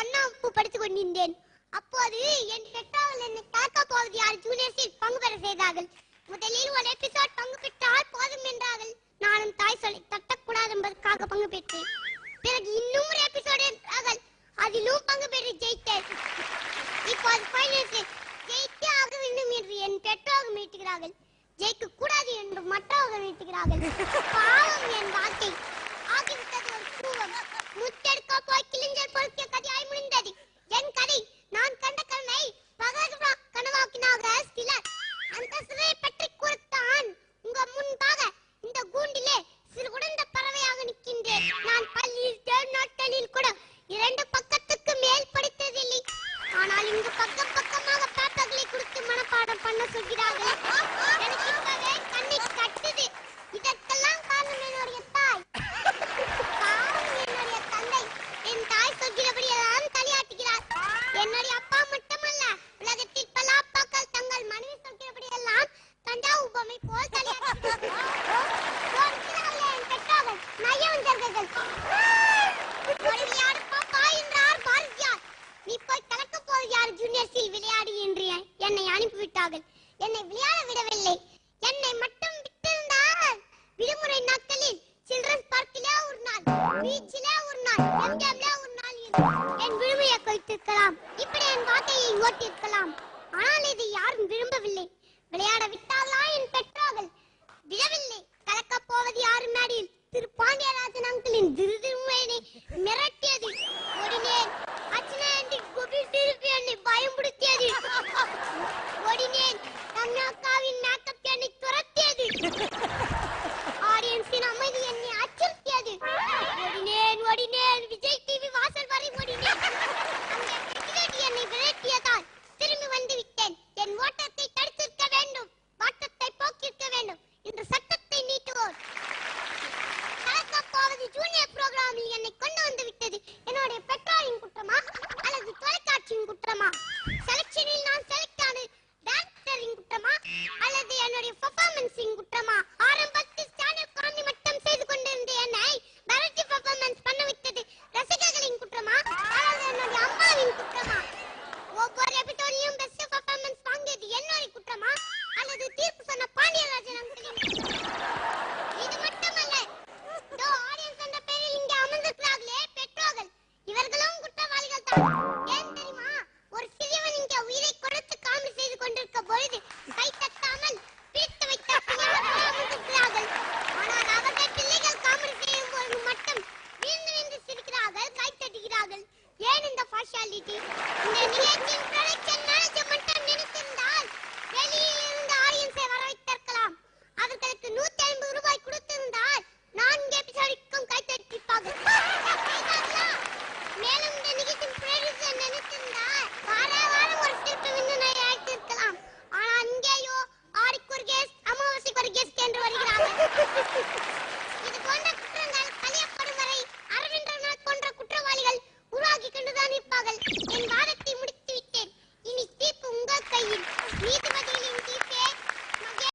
ஒன்னாம் வகுப்பு படித்துக் கொண்டிருந்தேன். அப்போது என் பெற்றோர்கள் என்னை கலக்கப் போவது யார் ஜூனியர்ஸில் பங்கு பெற செய்தார்கள். முதலில் ஒரு எபிசோட் பங்கு பெற்றால் போதும் என்றார்கள். நானும் தாய் சொல்லி தட்டக்கூடாது என்பதற்காக பங்கு பெற்றேன். பிறகு இன்னும் ஒரு எபிசோட் என்றார்கள். அதிலும் பங்கு பெற்று ஜெயித்தேன். இப்போது ஃபைனல்ஸில் ஜெயித்தே ஆக வேண்டும் என்று என் பெற்றோர்கள் மீட்டுகிறார்கள். ஜெயிக்க கூடாது என்று மற்றவர்கள் மீட்டுகிறார்கள். பாவம் என் வாழ்க்கை ஆகிவிட்டது ஒரு கூவம். முத்தெடுக்க போய் கிளிஞ்சல் பொறுக்கிய கதையாய் முடிந்தது என் கதை. நான் கண்ட கனவை கனவாக்கினாக சிலர். அந்த சிலையை பற்றி கூறத்தான் உங்க முன்பாக இந்த கூண்டிலே சிறு உடந்த பறவையாக நிற்கின்றேன். நான் பள்ளியில் தேர்நாட்களில் கூட 2 பக்கத்துக்கு மேல் படித்ததில்லை. ஆனால் இங்கு பக்கம் பக்கமாக பேப்பர்களை கொடுத்து மனப்பாடம் பண்ண சொல்கிறார்கள். எனக்கு இப்பவே கண்ணை கட்டுது. இதற்கெல்லாம் காரணம் என்னுடைய தாய். என்னுடைய தந்தை என் தாய் சொல்கிறபடி எல்லாம் தலையாட்டுகிறார். என்னுடைய அப்பா மட்டுமல்ல, உலகத்தில் பல அப்பாக்கள் தங்கள் மனைவி சொல்கிறபடி எல்லாம் தஞ்சாவூர் பொம்மை போல் தலையாட்டுகிறார்கள். என் பெற்றோர்கள் நயவஞ்சர்கள். விளையாடு பாப்பா என்றார் பாரதியார். நீ போய் கலக்க போது யார் ஜூனியர்ஸில் விளையாடு என்று என்னை அனுப்பிவிட்டார்கள். என்னை விளையாட விடவில்லை. என்னை மட்டும் விட்டிருந்தால் விடுமுறை நாட்களில் சில்ட்ரன்ஸ் பார்க்கிலே ஒரு நாள், பீச்சிலே ஒரு நாள், எம்ஜிஎம்ல ஒரு நாள் என் விடுமுறையை கழித்திருக்கலாம். இப்படி என் வாழ்க்கையை ஓட்டியிருக்கலாம். ஆனால் இதை யாரும் விரும்பவில்லை. விளையாட விட்டார்களா என் பெற்றோர்கள்? விடவில்லை. கலக்க போவது யாரு மேடையில் திரு பாண்டியராஜன் அங்கிளின் திருதிருமையை மிரட்டியது. ஓடினேன். அச்சனாண்டி திருப்பி என்னை பயன்படுத்தியது. ஓடினேன். ரம்யாக்காவின் மேக்கப் என்னை துரத்தியது. ஆடியன்ஸின் அமைதி என்னை அச்சுறுத்தியது. ஓடினேன். விஜய் டிவி வாசல் வரை ஓடினேன். அங்கே செக்யூரிட்டி என்னை விரட்டியதால் திரும்பி வந்து விட்டேன். என் ஓட்டத்தை தடுத்திருக்க வேண்டும். வாட்டத்தை போக்கிருக்க வேண்டும். இந்த சட்டத்தை நீட்டுவோர். கலக்கப் போவது ஜூனியர் புரோகிராமில் என்னை கொண்டு வந்து விட்டது என்னுடைய பெற்றோரின் குற்றமா அல்லது தொலைக்காட்சியின் குற்றமா? செலக்ஷனில் நான் செலக்ட் ஆனது டைரக்டரின் குற்றமா அல்லது என்னுடைய பெர்ஃபார்மன்ஸின் குற்றமா? ஆரம்பத்தில் சேனல் காமெடி மட்டும் செய்து கொண்டிருந்த என்னை வெரைட்டி பெர்ஃபார்மன்ஸ் பண்ண விட்டது ரசிகர்களின் குற்றமா அல்லது என்னுடைய அம்மாவின் குற்றமா? ஒவ்வொரு எபிசோடிலும் பெஸ்ட் பெர்ஃபார்மன்ஸ் வாங்கியது என்னுடைய குற்றமா அல்லது தீர்ப்பு சொன்ன பாண்டியராஜன் அங்கிளின் குற்றமா? இது மட்டுமல்ல, இதோ ஆடியன்ஸ் என்ற பெயரில் இங்கே அமர்ந்திருக்கிறார்களே பெற்றோர்கள், இவர்களும் குற்றவாளிகள் தான். ஏன் தெரியுமா? ஒரு சிறியவன் இங்கே உயிரை கொடுத்து காமெடி செய்து கொண்டிருக்க பொழுது கை தட்டாமல் பிரித்து வைத்த பிள்ளைகள் அமர்ந்திருக்கிறார்கள். ஆனால் அவர்கள் பிள்ளைகள் காமெடி செய்யும் பொழுது மட்டும் வீழ்ந்து வீழ்ந்து சிரிக்கிறார்கள், கை தட்டுகிறார்கள். ஏன் இந்த பார்ஷியாலிட்டி? இந்த நிலையத்தில்